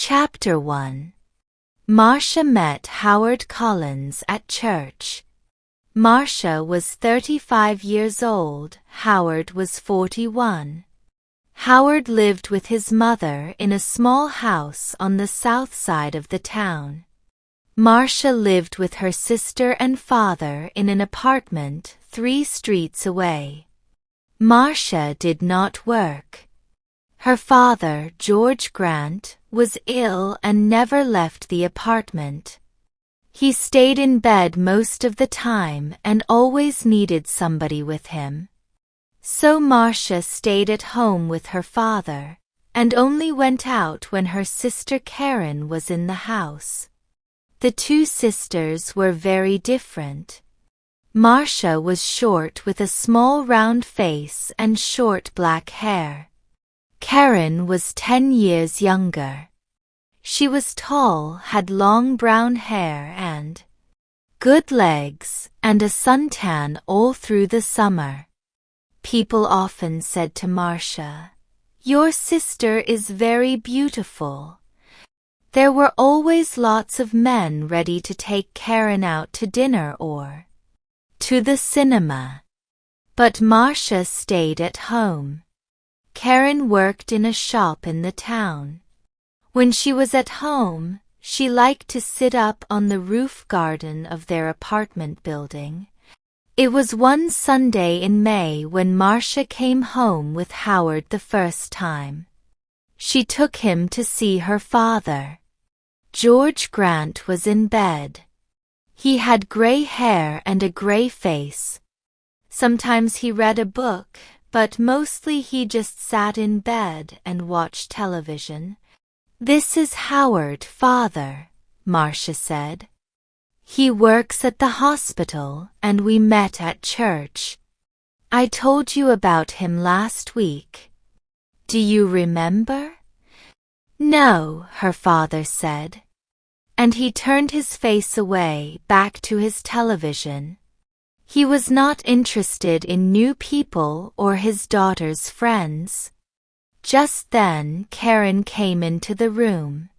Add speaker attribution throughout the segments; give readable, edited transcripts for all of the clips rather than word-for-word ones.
Speaker 1: Chapter 1. Marcia met Howard Collins at church. Marcia was 35 years old, Howard was 41. Howard lived with his mother in a small house on the south side of the town. Marcia lived with her sister and father in an apartment 3 streets away. Marcia did not work. Her father, George Grant, was ill and never left the apartment. He stayed in bed most of the time and always needed somebody with him. So Marcia stayed at home with her father, and only went out when her sister Karen was in the house. The 2 sisters were very different. Marcia was short with a small round face and short black hair. Karen was 10 years younger. She was tall, had long brown hair and good legs, and a suntan all through the summer. People often said to Marcia, "Your sister is very beautiful." There were always lots of men ready to take Karen out to dinner or to the cinema. But Marcia stayed at home. Karen worked in a shop in the town. When she was at home, she liked to sit up on the roof garden of their apartment building. It was one Sunday in May when Marcia came home with Howard the first time. She took him to see her father. George Grant was in bed. He had gray hair and a gray face. Sometimes he read a book, but mostly he just sat in bed and watched television. "This is Howard, father," Marcia said. "He works at the hospital and we met at church. I told you about him last week. Do you remember?" "No," her father said. And he turned his face away, back to his television. He was not interested in new people or his daughter's friends. Just then Karen came into the room.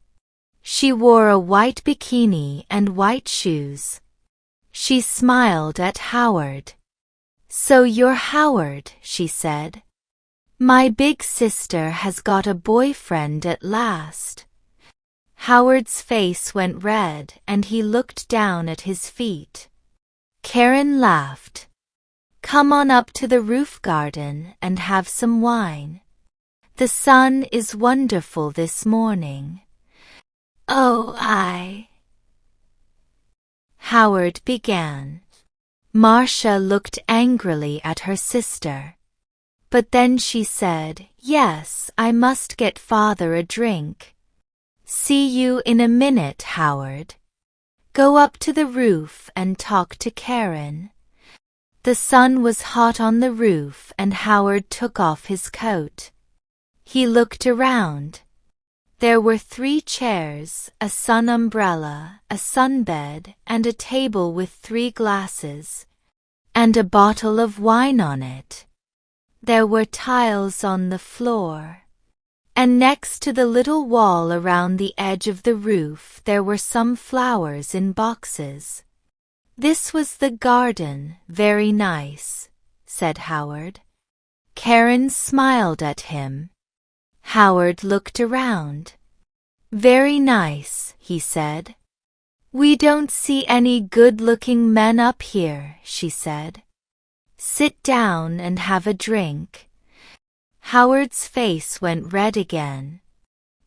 Speaker 1: She wore a white bikini and white shoes. She smiled at Howard. "So you're Howard," she said. "My big sister has got a boyfriend at last." Howard's face went red and he looked down at his feet. Karen laughed. "Come on up to the roof garden and have some wine. The sun is wonderful this morning." "Oh, Howard began. Marcia looked angrily at her sister. But then she said, "Yes, I must get father a drink." "See you in a minute, Howard. Go up to the roof and talk to Karen." The sun was hot on the roof and Howard took off his coat. He looked around. There were 3 chairs, a sun umbrella, a sunbed, and a table with 3 glasses, and a bottle of wine on it. There were tiles on the floor. And next to the little wall around the edge of the roof there were some flowers in boxes. "This was the garden, very nice," said Howard. Karen smiled at him. Howard looked around. "Very nice," he said. "We don't see any good-looking men up here," she said. "Sit down and have a drink." Howard's face went red again.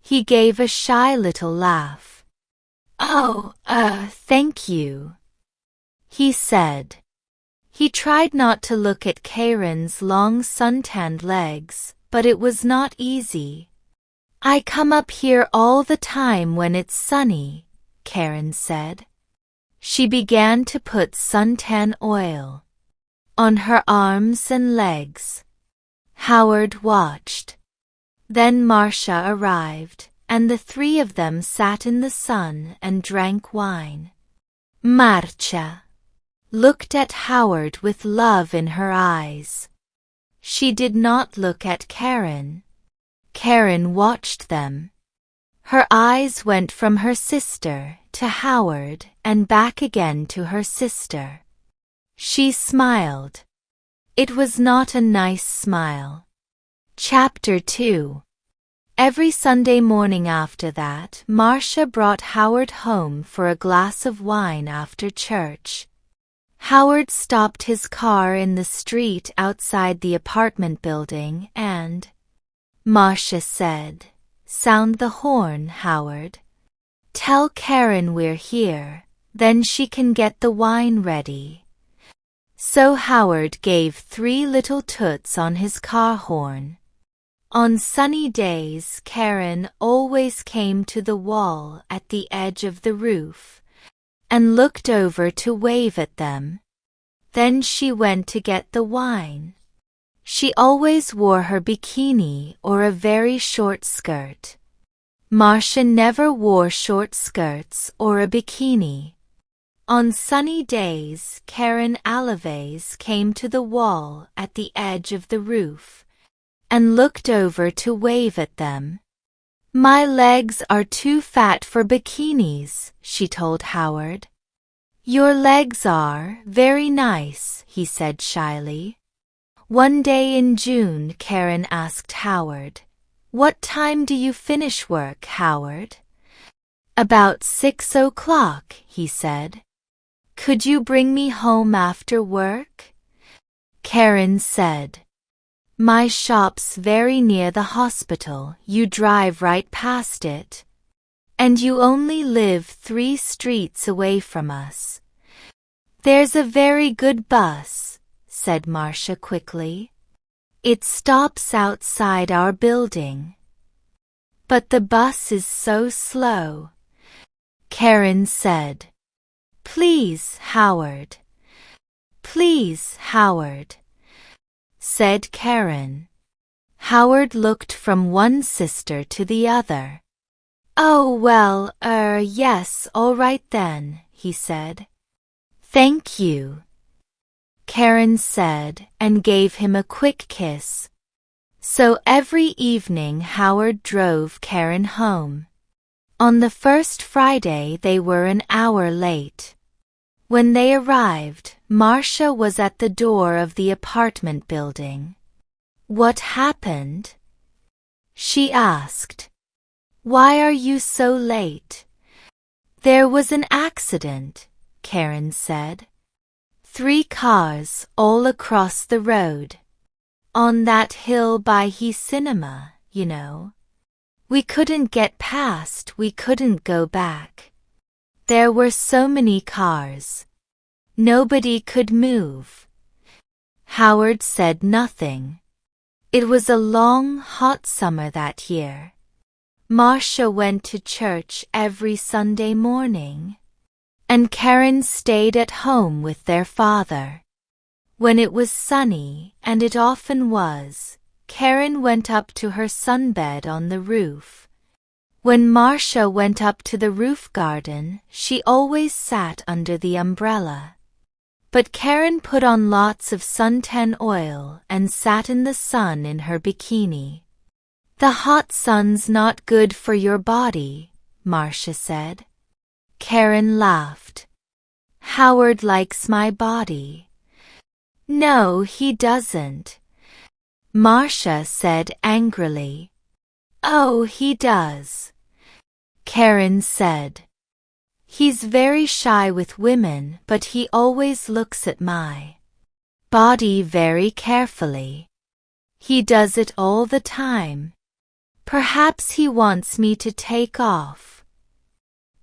Speaker 1: He gave a shy little laugh. "Oh, thank you," he said. He tried not to look at Karen's long suntanned legs, but it was not easy. "I come up here all the time when it's sunny," Karen said. She began to put suntan oil on her arms and legs. Howard watched. Then Marcia arrived, and the 3 of them sat in the sun and drank wine. Marcia looked at Howard with love in her eyes. She did not look at Karen. Karen watched them. Her eyes went from her sister to Howard and back again to her sister. She smiled. It was not a nice smile. Chapter 2. Every Sunday morning after that, Marcia brought Howard home for a glass of wine after church. Howard stopped his car in the street outside the apartment building and Marcia said, "Sound the horn, Howard. Tell Karen we're here, then she can get the wine ready." So Howard gave 3 little toots on his car horn. On sunny days, Karen always came to the wall at the edge of the roof and looked over to wave at them. Then she went to get the wine. She always wore her bikini or a very short skirt. Marcia never wore short skirts or a bikini. On sunny days, Karen always came to the wall at the edge of the roof and looked over to wave at them. "My legs are too fat for bikinis," she told Howard. "Your legs are very nice," he said shyly. One day in June, Karen asked Howard, "What time do you finish work, Howard?" "About 6 o'clock," he said. "Could you bring me home after work?" Karen said, "My shop's very near the hospital. You drive right past it. And you only live 3 streets away from us." "There's a very good bus," said Marcia quickly. "It stops outside our building." "But the bus is so slow," Karen said. "Please, Howard. Please, Howard," said Karen. Howard looked from one sister to the other. "Oh well, yes, all right then," he said. "Thank you," Karen said and gave him a quick kiss. So every evening Howard drove Karen home. On the first Friday they were an hour late. When they arrived, Marcia was at the door of the apartment building. "What happened?" she asked. "Why are you so late?" "There was an accident," Karen said. 3 cars all across the road. On that hill by the cinema, you know. We couldn't get past, we couldn't go back. There were so many cars. Nobody could move." Howard said nothing. It was a long, hot summer that year. Marcia went to church every Sunday morning, and Karen stayed at home with their father. When it was sunny, and it often was, Karen went up to her sunbed on the roof. When Marcia went up to the roof garden, she always sat under the umbrella. But Karen put on lots of suntan oil and sat in the sun in her bikini. "The hot sun's not good for your body," Marcia said. Karen laughed. "Howard likes my body." "No, he doesn't," Marcia said angrily. "Oh, he does," Karen said. "He's very shy with women, but he always looks at my body very carefully. He does it all the time. Perhaps he wants me to take off."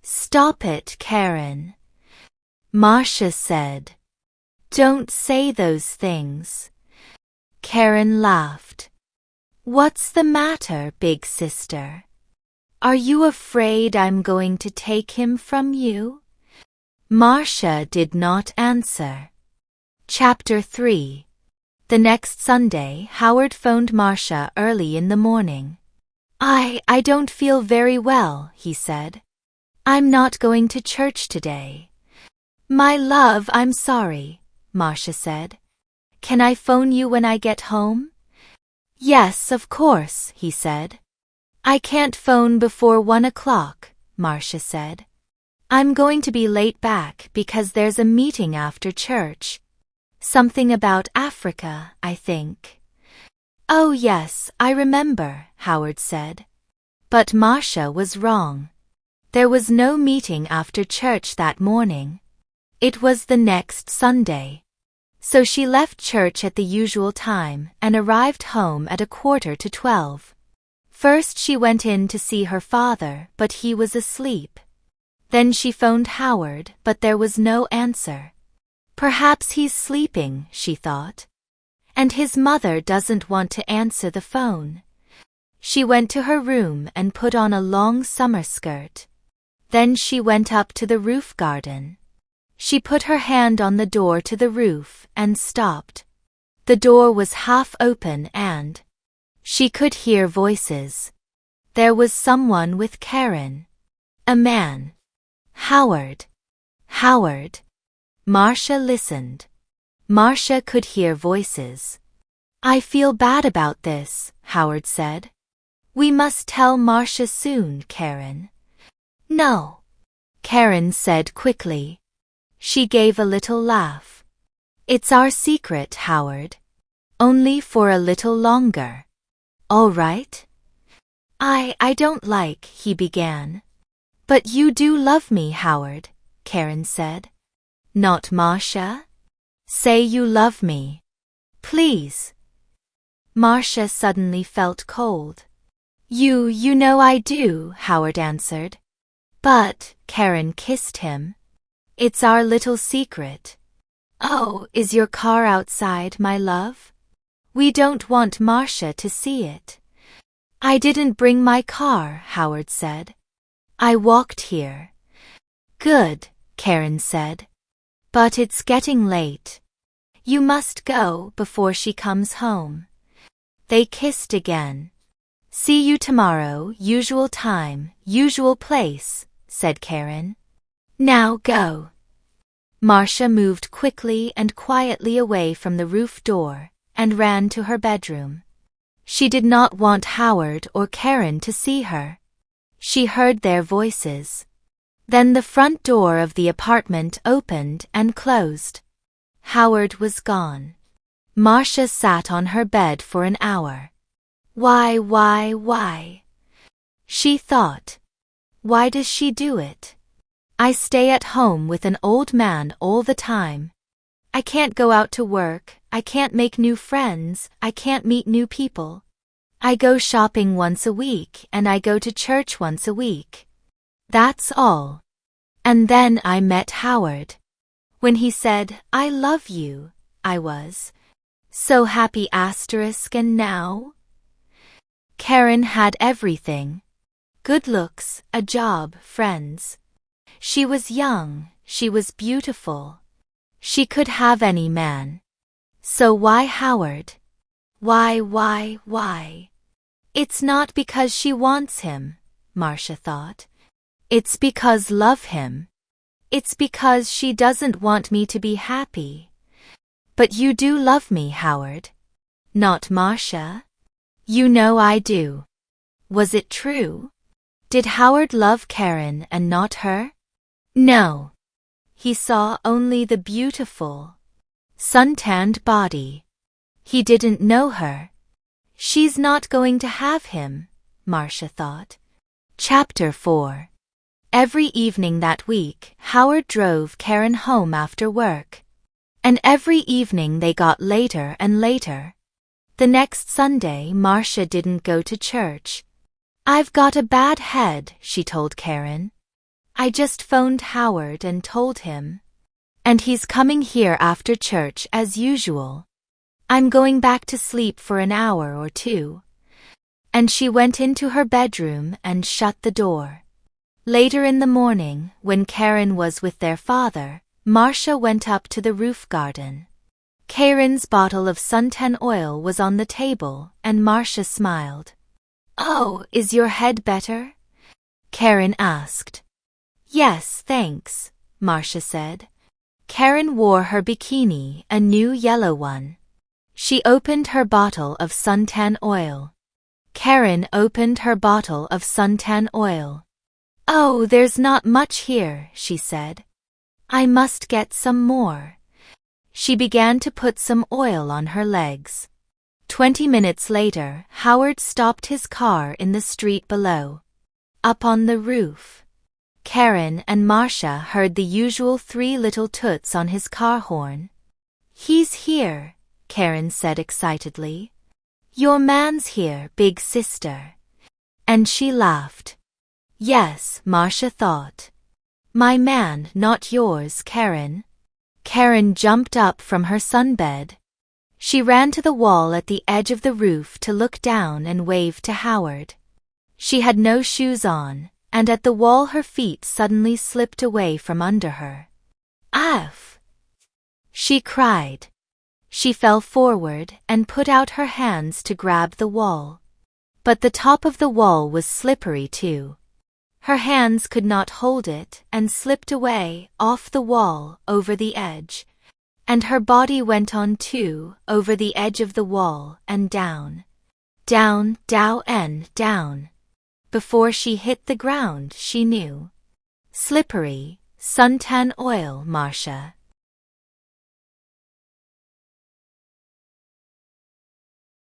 Speaker 1: "Stop it, Karen," Marcia said. "Don't say those things." Karen laughed. "What's the matter, big sister? Are you afraid I'm going to take him from you?" Marcia did not answer. Chapter 3. The next Sunday, Howard phoned Marcia early in the morning. I don't feel very well," he said. "I'm not going to church today." "My love, I'm sorry," Marcia said. "Can I phone you when I get home?" "Yes, of course," he said. I can't phone before 1 o'clock, Marcia said. I'm going to be late back because there's a meeting after church. Something about Africa, I think. Oh yes, I remember, Howard said. But Marcia was wrong. There was no meeting after church that morning. It was the next Sunday. So she left church at the usual time and arrived home at 11:45. First she went in to see her father, but he was asleep. Then she phoned Howard, but there was no answer. Perhaps he's sleeping, she thought. And his mother doesn't want to answer the phone. She went to her room and put on a long summer skirt. Then she went up to the roof garden. She put her hand on the door to the roof and stopped. The door was half open and she could hear voices. There was someone with Karen. A man. Howard. Howard. Marcia listened. Marcia could hear voices. I feel bad about this, Howard said. We must tell Marcia soon, Karen. No, Karen said quickly. She gave a little laugh. It's our secret, Howard. Only for a little longer. All right? I don't like, he began. But you do love me, Howard, Karen said. Not Marcia? Say you love me. Please. Marcia suddenly felt cold. You know I do, Howard answered. But, Karen kissed him. It's our little secret. Oh, is your car outside, my love? We don't want Marcia to see it. I didn't bring my car, Howard said. I walked here. Good, Karen said. But it's getting late. You must go before she comes home. They kissed again. See you tomorrow, usual time, usual place, said Karen. Now go. Marcia moved quickly and quietly away from the roof door and ran to her bedroom. She did not want Howard or Karen to see her. She heard their voices. Then the front door of the apartment opened and closed. Howard was gone. Marcia sat on her bed for an hour. Why? She thought. Why does she do it? I stay at home with an old man all the time. I can't go out to work, I can't make new friends, I can't meet new people. I go shopping once a week and I go to church once a week. That's all. And then I met Howard. When he said, I love you, I was so happy and now? Karen had everything. Good looks, a job, friends. She was young, she was beautiful. She could have any man. So why Howard? Why? It's not because she wants him, Marcia thought. It's because love him. It's because she doesn't want me to be happy. But you do love me, Howard. Not Marcia? You know I do. Was it true? Did Howard love Karen and not her? No. He saw only the beautiful, suntanned body. He didn't know her. She's not going to have him, Marcia thought. Chapter 4. Every evening that week, Howard drove Karen home after work. And every evening they got later and later. The next Sunday, Marcia didn't go to church. I've got a bad head, she told Karen. I just phoned Howard and told him. And he's coming here after church as usual. I'm going back to sleep for an hour or two. And she went into her bedroom and shut the door. Later in the morning, when Karen was with their father, Marcia went up to the roof garden. Karen's bottle of suntan oil was on the table and Marcia smiled. Oh, is your head better? Karen asked. Yes, thanks, Marcia said. Karen wore her bikini, a new yellow one. She opened her bottle of suntan oil. Karen opened her bottle of suntan oil. "Oh, there's not much here," she said. "I must get some more." She began to put some oil on her legs. 20 minutes later, Howard stopped his car in the street below. Up on the roof, Karen and Marcia heard the usual 3 little toots on his car horn. "He's here," Karen said excitedly. "Your man's here, big sister." And she laughed. Yes, Marcia thought. My man, not yours, Karen. Karen jumped up from her sunbed. She ran to the wall at the edge of the roof to look down and wave to Howard. She had no shoes on, and at the wall her feet suddenly slipped away from under her. "Ow!" she cried. She fell forward and put out her hands to grab the wall. But the top of the wall was slippery too. Her hands could not hold it and slipped away, off the wall, over the edge. And her body went on too, over the edge of the wall and down. Down, down. Before she hit the ground, she knew. Slippery, suntan oil, Marcia.